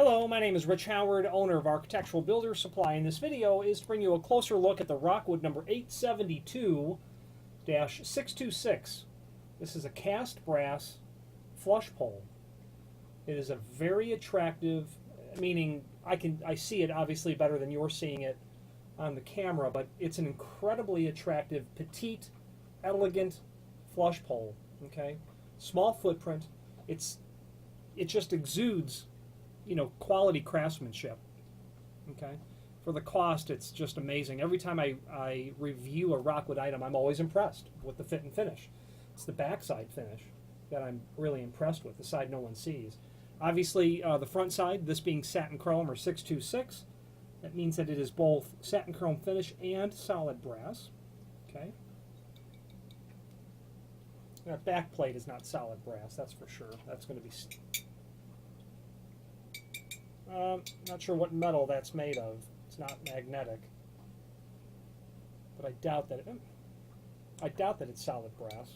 Hello, my name is Rich Howard, owner of Architectural Builder Supply, and this video is to bring you a closer look at the Rockwood number 872-626. This is a cast brass flush pole. It is a very attractive, meaning I see it obviously better than you're seeing it on the camera, but it's an incredibly attractive, petite, elegant flush pole. Okay, small footprint. It just exudes, quality craftsmanship. Okay, for the cost, it's just amazing. Every time I review a Rockwood item, I'm always impressed with the fit and finish. It's the backside finish that I'm really impressed with, the side no one sees. Obviously, the front side, this being satin chrome or 626, that means that it is both satin chrome finish and solid brass. Okay. That back plate is not solid brass, that's for sure. That's going to be... not sure what metal that's made of. It's not magnetic. But I doubt that it's solid brass.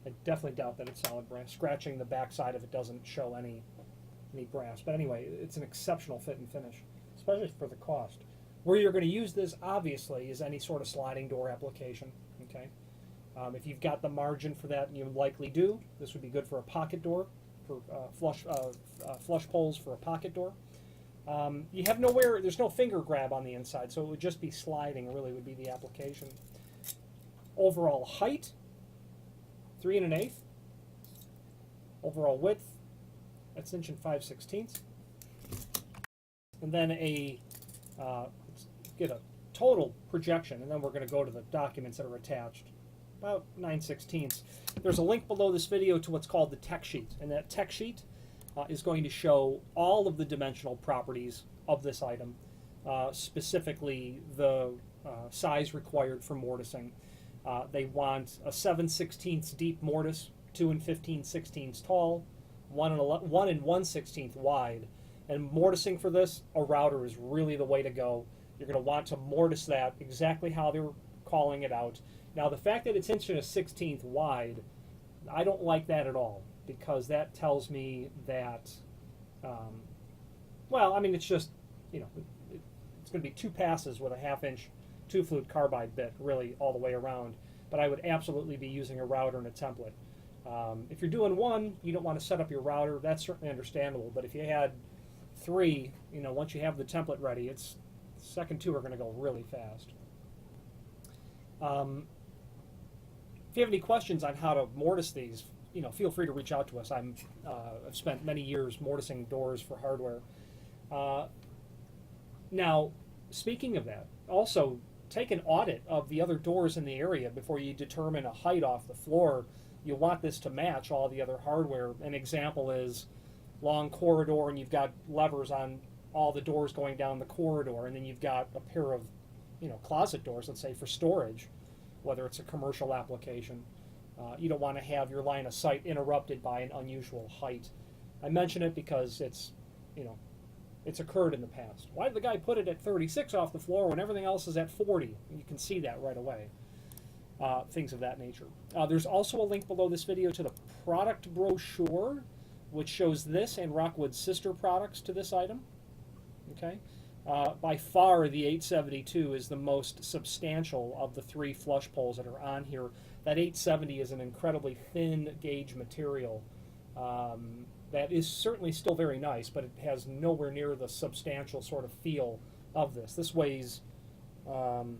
I definitely doubt that it's solid brass. Scratching the back side of it doesn't show any brass. But anyway, it's an exceptional fit and finish, especially for the cost. Where you're going to use this, obviously, is any sort of sliding door application. Okay, if you've got the margin for that, and you likely do, this would be good for a pocket door, for flush poles for a pocket door. You have nowhere, there's no finger grab on the inside, so it would just be sliding, really would be the application. Overall height, 3 1/8. Overall width, that's 1 5/16. And then let's get a total projection, and then we're going to go to the documents that are attached. About 9/16. There's a link below this video to what's called the tech sheet, and that tech sheet is going to show all of the dimensional properties of this item, specifically the size required for mortising. They want a 7/16 deep mortise, 2 15/16 tall, 1 1/16 wide, and mortising for this, a router is really the way to go. You're going to want to mortise that exactly how they're calling it out. Now, the fact that it's 1 1/16 wide, I don't like that at all, because that tells me that, it's just, it's going to be 2 passes with a 1/2 inch 2-flute carbide bit, really, all the way around. But I would absolutely be using a router and a template. If you're doing one, you don't want to set up your router. That's certainly understandable. But if you had 3, once you have the template ready, the second 2 are going to go really fast. If you have any questions on how to mortise these, feel free to reach out to us. I've spent many years mortising doors for hardware. Now, speaking of that, also take an audit of the other doors in the area before you determine a height off the floor. You want this to match all the other hardware. An example is long corridor, and you've got levers on all the doors going down the corridor, and then you've got a pair of closet doors, let's say, for storage, whether it's a commercial application. You don't want to have your line of sight interrupted by an unusual height. I mention it because it's occurred in the past. Why did the guy put it at 36 off the floor when everything else is at 40? You can see that right away. Things of that nature. There's also a link below this video to the product brochure, which shows this and Rockwood's sister products to this item. Okay. By far, the 872 is the most substantial of the 3 flush poles that are on here. That 870 is an incredibly thin gauge material that is certainly still very nice, but it has nowhere near the substantial sort of feel of this. This weighs, over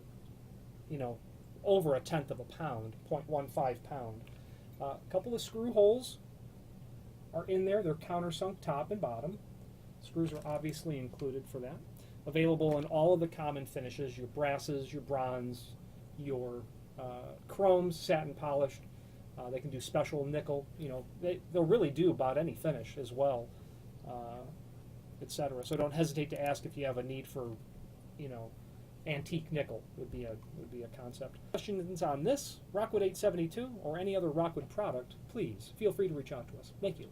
1/10 of a pound, 0.15 pound. A couple of screw holes are in there. They're countersunk top and bottom. Screws are obviously included for that. Available in all of the common finishes, your brasses, your bronze, your chromes, satin polished. They can do special nickel. They'll really do about any finish as well, etc. So don't hesitate to ask if you have a need for, antique nickel would be a concept. Questions on this Rockwood 872 or any other Rockwood product, please feel free to reach out to us. Thank you.